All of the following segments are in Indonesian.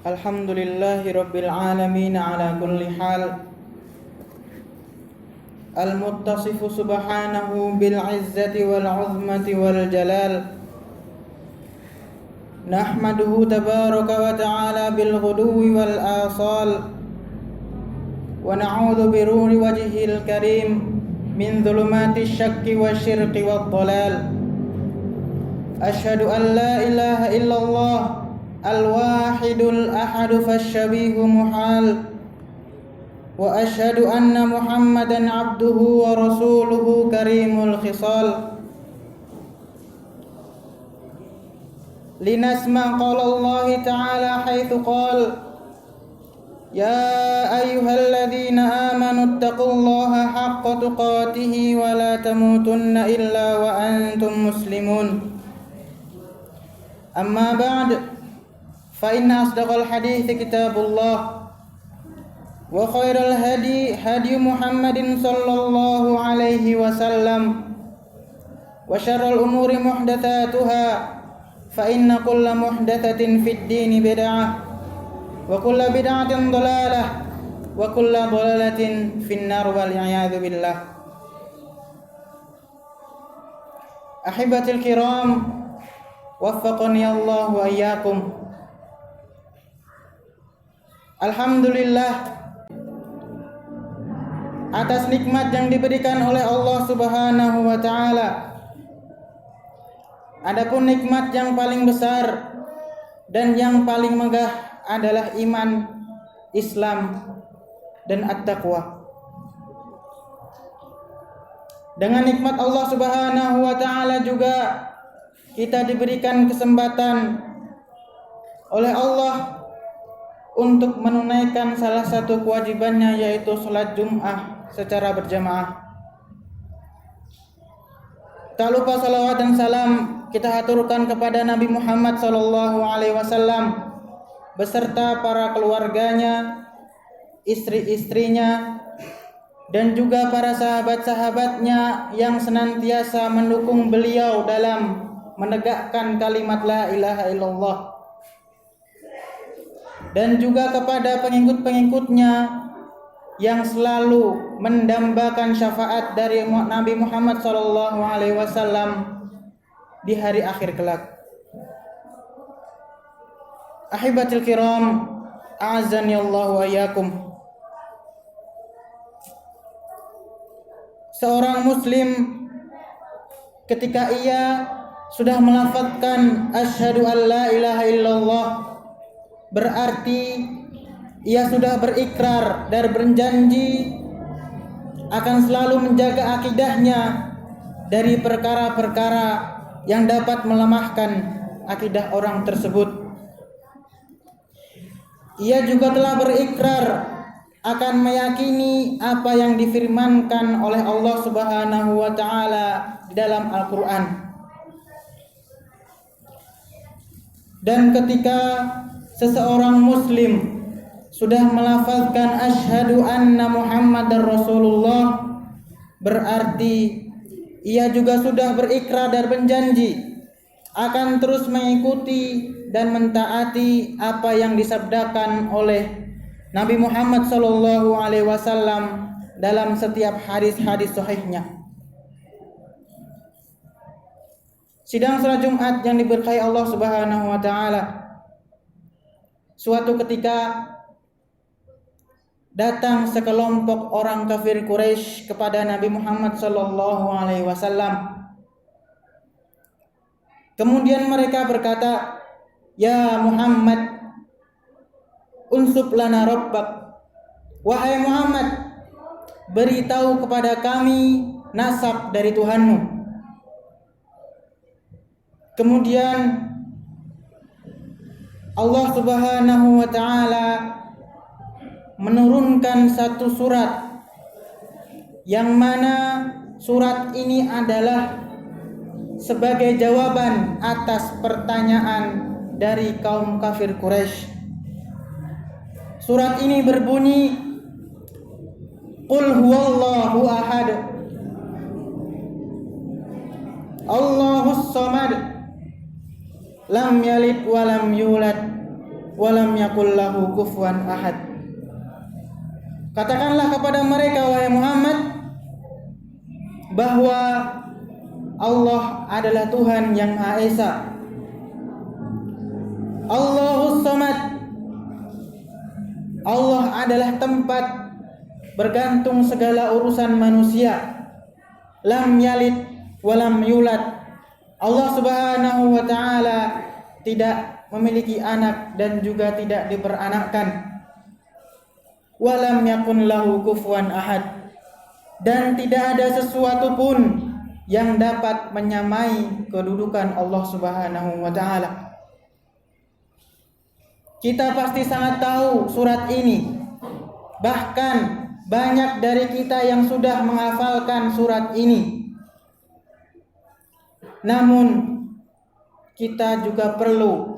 Alhamdulillahi Rabbil Alamin ala kulli hal. Al-muttasifu subhanahu bil izzati wal uzmati wal jalal. Nahmaduhu tabaraka wa ta'ala bil ghuduwi wal asal. Wa na'udhu bi nuri wajhil karim min dhulumati syakki wa syirqi wa dhalal. Ashhadu an la ilaha illallah al-wahidul ahadu fasyabihu muhal. Wa ashhadu anna Muhammadan abduhu wa rasuluhu karimul khisal. Linasma qala Allah ta'ala haitsu qala ya ayyuhalladzina amanu taqullaha haqqa tuqatih wa la tamutunna illa wa antum muslimun. Amma ba'd, fa inna asdaqal hadithi kitabullah wa khairal hadi Muhammadin sallallahu alaihi wasallam wa syarrul umuri muhdatsatuha fa inna kulla muhdatsatin fid dini bid'ah wa kulla bid'atin dhalalah wa kulla dhalalatin finnar wal a'yadu billah. Ahibatil kiram, waffaqani Allah wa iyyakum. Alhamdulillah atas nikmat yang diberikan oleh Allah Subhanahu wa taala. Adapun nikmat yang paling besar dan yang paling megah adalah iman, Islam, dan at-taqwa. Dengan nikmat Allah Subhanahu wa taala juga kita diberikan kesempatan oleh Allah untuk menunaikan salah satu kewajibannya, yaitu salat Jum'ah secara berjamaah. Tak lupa salawat dan salam kita haturkan kepada Nabi Muhammad sallallahu alaihi wasallam beserta para keluarganya, istri-istrinya, dan juga para sahabat-sahabatnya yang senantiasa mendukung beliau dalam menegakkan kalimat la ilaha illallah, dan juga kepada pengikut-pengikutnya yang selalu mendambakan syafaat dari Nabi Muhammad sallallahu alaihi wasallam di hari akhir kelak. Ahibatil kiram, a'azzani Allah wa iyyakum. Seorang muslim ketika ia sudah melafazkan asyhadu an la ilaha illallah, berarti ia sudah berikrar dan berjanji akan selalu menjaga akidahnya dari perkara-perkara yang dapat melemahkan akidah orang tersebut. Ia juga telah berikrar akan meyakini apa yang difirmankan oleh Allah Subhanahu wa taala di dalam Al-Qur'an. Dan ketika seseorang muslim sudah melafazkan asyhadu anna Muhammadar Rasulullah, berarti ia juga sudah berikrar dan berjanji akan terus mengikuti dan mentaati apa yang disabdakan oleh Nabi Muhammad sallallahu alaihi wasallam dalam setiap hadis-hadis sahihnya. Sidang salat Jumat yang diberkahi Allah Subhanahu wa taala. Suatu ketika datang sekelompok orang kafir Quraisy kepada Nabi Muhammad sallallahu alaihi wasallam. Kemudian mereka berkata, "Ya Muhammad, unsub lana rabbak." Wahai Muhammad, beritahu kepada kami nasab dari Tuhanmu. Kemudian Allah Subhanahu wa taala menurunkan satu surat, yang mana surat ini adalah sebagai jawaban atas pertanyaan dari kaum kafir Quraisy. Surat ini berbunyi, Qul huwallahu ahad, Allahus samad, lam yalid walam yulad wa lam yakul lahu kufuwan ahad. Katakanlah kepada mereka, wahai Muhammad, bahwa Allah adalah Tuhan yang Maha Esa. Allahus Samad. Allah adalah tempat bergantung segala urusan manusia. Lam yalid walam yulad. Allah Subhanahu wa ta'ala tidak memiliki anak dan juga tidak diperanakkan. Walam yakun lahu kufuwan ahad. Dan tidak ada sesuatu pun yang dapat menyamai kedudukan Allah Subhanahu wa ta'ala. Kita pasti sangat tahu surat ini. Bahkan banyak dari kita yang sudah menghafalkan surat ini. Namun kita juga perlu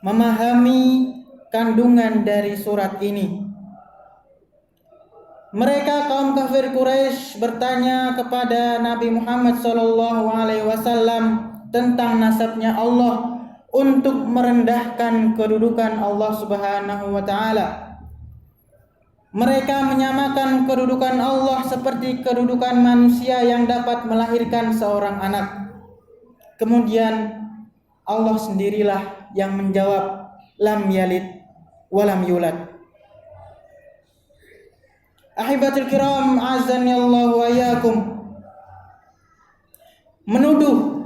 memahami kandungan dari surat ini. Mereka kaum kafir Quraisy bertanya kepada Nabi Muhammad SAW tentang nasabnya Allah untuk merendahkan kedudukan Allah Subhanahu wa ta'ala. Mereka menyamakan kedudukan Allah seperti kedudukan manusia yang dapat melahirkan seorang anak. Kemudian Allah sendirilah yang menjawab, lam yalid walam yulad. Ahibatul kiram, azani Allah wa iyyakum. Menuduh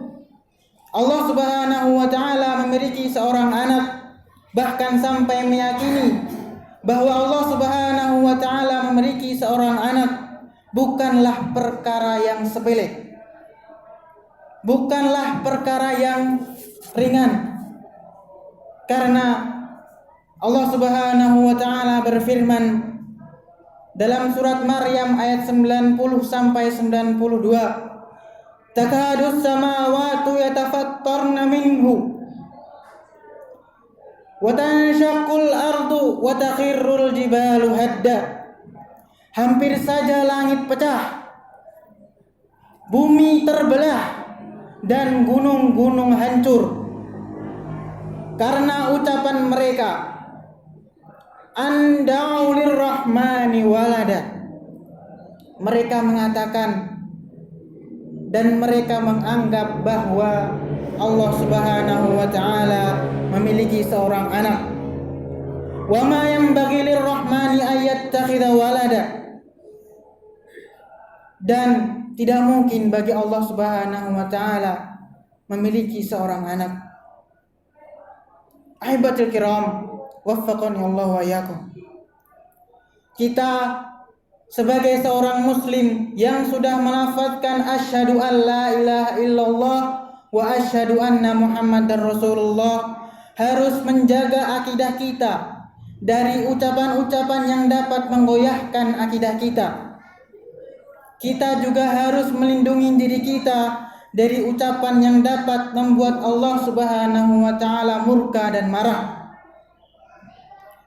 Allah Subhanahu wa ta'ala memiliki seorang anak, bahkan sampai meyakini bahwa Allah Subhanahu wa ta'ala memiliki seorang anak, bukanlah perkara yang sepele, bukanlah perkara yang ringan. Karena Allah Subhanahu wa ta'ala berfirman dalam surat Maryam ayat 90 sampai 92, takadus samawati yatafattarna minhu wa tanshaqqul ardu wa takhirrul jibalu hadda. Hampir saja langit pecah, bumi terbelah, dan gunung-gunung hancur karena ucapan mereka, anda'u lirrahmani walada. Mereka mengatakan dan mereka menganggap bahwa Allah Subhanahu wa ta'ala memiliki seorang anak. Wa ma yanbaghi lirrahmani ayyattakhidha walada. Dan tidak mungkin bagi Allah Subhanahu wa ta'ala memiliki seorang anak. Ahibatul kiram, waffaqani Allah wa iyyakum. Kita sebagai seorang muslim yang sudah melafazkan asyhadu an la ilaha illallah wa asyhadu anna Muhammadar Rasulullah harus menjaga akidah kita dari ucapan-ucapan yang dapat menggoyahkan akidah kita. Kita juga harus melindungi diri kita dari ucapan yang dapat membuat Allah Subhanahu wa ta'ala murka dan marah.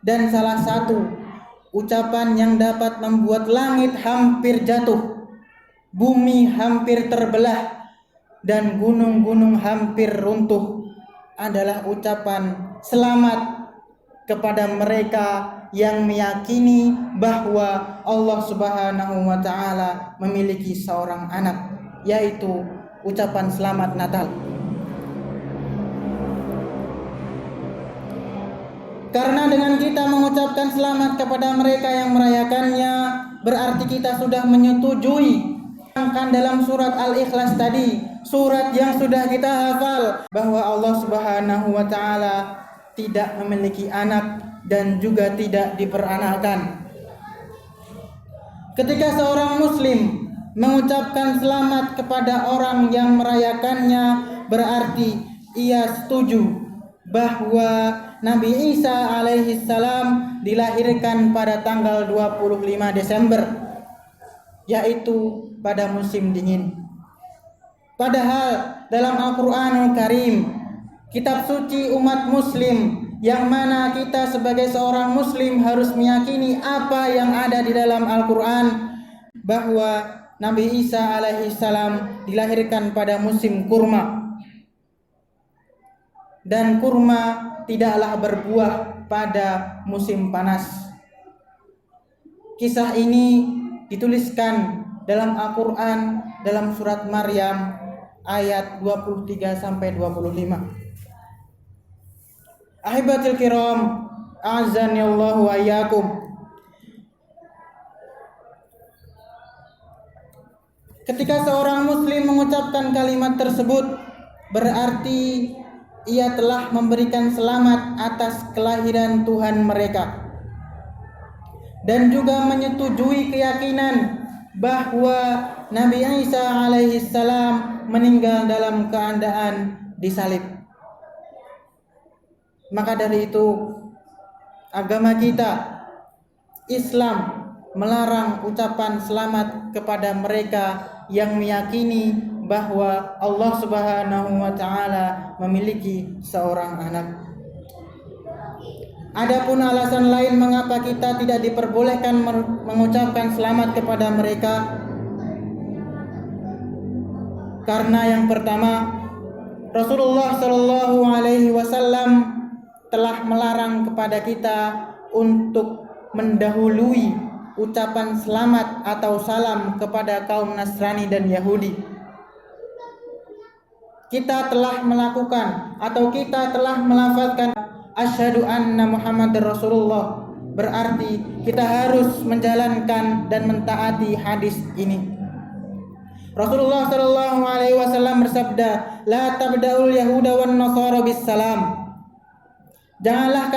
Dan salah satu ucapan yang dapat membuat langit hampir jatuh, bumi hampir terbelah, dan gunung-gunung hampir runtuh adalah ucapan selamat kepada mereka yang meyakini bahwa Allah Subhanahu wa ta'ala memiliki seorang anak, yaitu ucapan selamat Natal. Karena dengan kita mengucapkan selamat kepada mereka yang merayakannya, berarti kita sudah menyetujui kan dalam surat Al-Ikhlas tadi, surat yang sudah kita hafal, bahwa Allah Subhanahu wa ta'ala tidak memiliki anak dan juga tidak diperanakkan. Ketika seorang muslim mengucapkan selamat kepada orang yang merayakannya, berarti ia setuju bahwa Nabi Isa alaihi salam dilahirkan pada tanggal 25 Desember, yaitu pada musim dingin. Padahal dalam Al-Qur'anul Karim, kitab suci umat muslim, yang mana kita sebagai seorang muslim harus meyakini apa yang ada di dalam Al-Qur'an, bahwa Nabi Isa alaihi salam dilahirkan pada musim kurma. dan kurma tidaklah berbuah pada musim panas. Kisah ini dituliskan dalam Al-Quran dalam surat Maryam ayat 23 sampai 25. Ahibatul kiram, a'azzani Allah wa iyyakum. Ketika seorang muslim mengucapkan kalimat tersebut, berarti ia telah memberikan selamat atas kelahiran Tuhan mereka dan juga menyetujui keyakinan bahwa Nabi Isa alaihi salam meninggal dalam keadaan disalib. Maka dari itu, agama kita Islam melarang ucapan selamat kepada mereka yang meyakini bahwa Allah Subhanahu wa taala memiliki seorang anak. Adapun alasan lain mengapa kita tidak diperbolehkan mengucapkan selamat kepada mereka, karena yang pertama, Rasulullah Shallallahu alaihi wasallam telah melarang kepada kita untuk mendahului ucapan selamat atau salam kepada kaum Nasrani dan Yahudi. Kita telah melakukan atau kita telah melafazkan asyhadu anna Muhammadar Rasulullah, berarti kita harus menjalankan dan mentaati hadis ini. Rasulullah sallallahu alaihi wasallam bersabda, "La tabda'ul yahuda wan nasara bis salam." Janganlah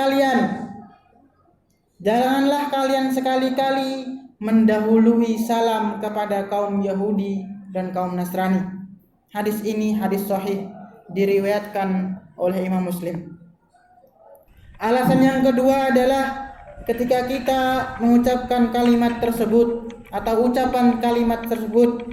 kalian sekali-kali mendahului salam kepada kaum Yahudi dan kaum Nasrani. Hadis ini hadis sahih, diriwayatkan oleh Imam Muslim. Alasan yang kedua adalah ketika kita mengucapkan kalimat tersebut atau ucapan kalimat tersebut,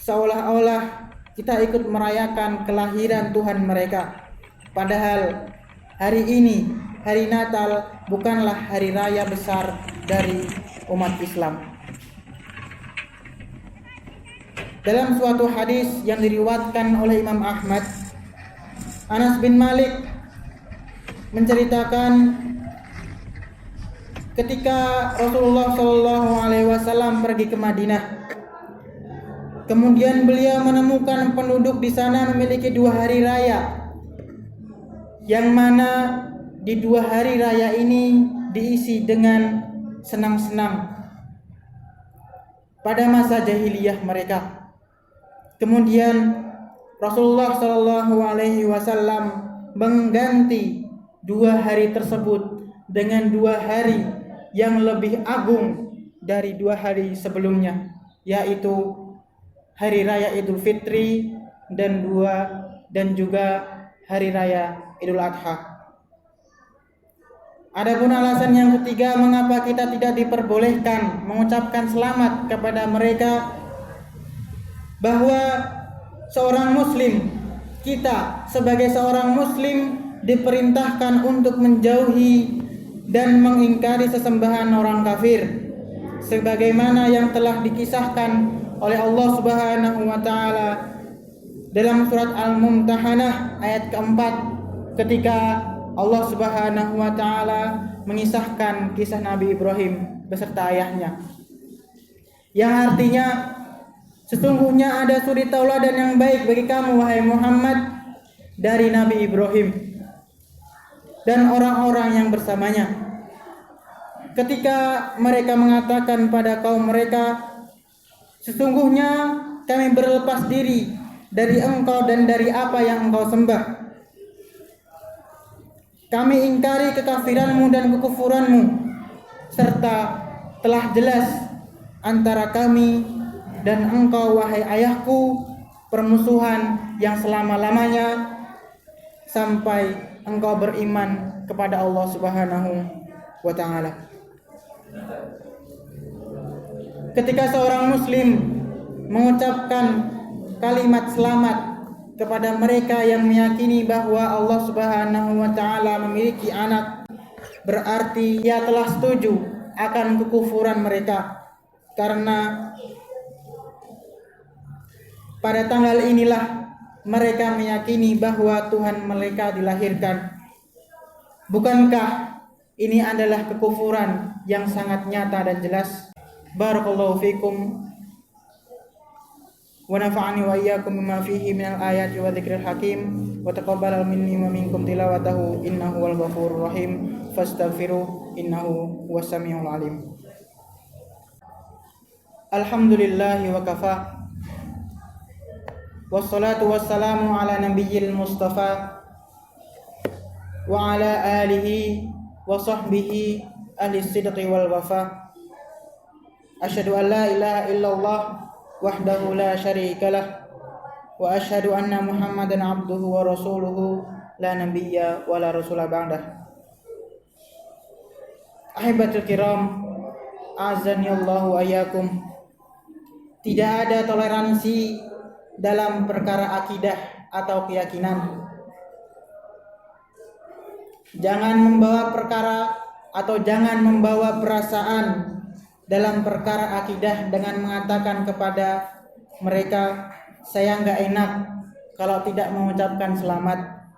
seolah-olah kita ikut merayakan kelahiran Tuhan mereka. Padahal hari ini, hari Natal, bukanlah hari raya besar dari umat Islam. Dalam suatu hadis yang diriwayatkan oleh Imam Ahmad, Anas bin Malik menceritakan ketika Rasulullah Shallallahu alaihi wasallam pergi ke Madinah, kemudian beliau menemukan penduduk di sana memiliki 2 hari raya, yang mana di 2 hari raya ini diisi dengan senang-senang pada masa jahiliyah mereka. Kemudian Rasulullah Shallallahu alaihi wasallam mengganti 2 hari tersebut dengan 2 hari yang lebih agung dari 2 hari sebelumnya, yaitu hari raya Idul Fitri dan juga hari raya Idul Adha. Adapun alasan yang ketiga mengapa kita tidak diperbolehkan mengucapkan selamat kepada mereka, bahwa seorang muslim, kita sebagai seorang muslim diperintahkan untuk menjauhi dan mengingkari sesembahan orang kafir, sebagaimana yang telah dikisahkan oleh Allah Subhanahu wa taala dalam surat Al-Mumtahanah ayat keempat, ketika Allah Subhanahu wa taala mengisahkan kisah Nabi Ibrahim beserta ayahnya, yang artinya, sesungguhnya ada suri tauladan yang baik bagi kamu wahai Muhammad dari Nabi Ibrahim dan orang-orang yang bersamanya. Ketika mereka mengatakan pada kaum mereka, sesungguhnya kami berlepas diri dari engkau dan dari apa yang engkau sembah. Kami ingkari kekafiranmu dan kekufuranmu, serta telah jelas antara kami dan engkau wahai ayahku permusuhan yang selama-lamanya sampai engkau beriman kepada Allah Subhanahu wa taala. Ketika seorang muslim mengucapkan kalimat selamat kepada mereka yang meyakini bahwa Allah Subhanahu wa taala memiliki anak, berarti ia telah setuju akan kekufuran mereka, karena pada tanggal inilah mereka meyakini bahwa Tuhan mereka dilahirkan. Bukankah ini adalah kekufuran yang sangat nyata dan jelas? Barakallahu fikum wa nafa'ani wa iyyakum bima fihi minal ayati wa dzikril hakim wa taqabbal minni wa minkum tilawatahu innahu wal ghafurur rahim fastaghfiru innahu huwas samiul alim. Alhamdulillahi wa kafa wassalatu wassalamu ala nabiyyil mustafa wa ala alihi wa sahbihi ahli sidqi wal wafa. Asyhadu an la ilaha illallah wahdahu la syarikalah wa asyhadu anna Muhammadan abduhu wa rasuluhu la nabiyya wa la rasula ba'dah. Ahibatul kiram, azani Allahu ayyakum. Tidak ada toleransi dalam perkara akidah atau keyakinan. Jangan membawa perkara atau jangan membawa perasaan dalam perkara akidah dengan mengatakan kepada mereka, saya nggak enak kalau tidak mengucapkan selamat.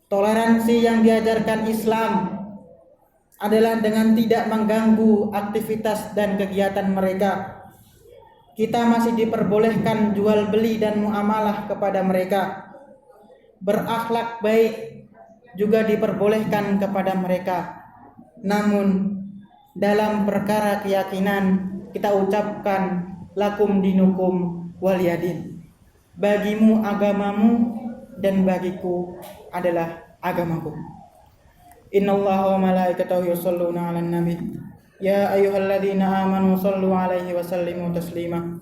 Toleransi yang diajarkan Islam adalah dengan tidak mengganggu aktivitas dan kegiatan mereka. Kita masih diperbolehkan jual beli dan muamalah kepada mereka. Berakhlak baik juga diperbolehkan kepada mereka. Namun dalam perkara keyakinan kita ucapkan lakum dinukum waliyadin. Bagimu agamamu dan bagiku adalah agamaku. Innallaha wa malaikatahu yusholluna 'alan nabi. Ya ayyuhalladzina amanu shallu 'alaihi wa sallimu taslima.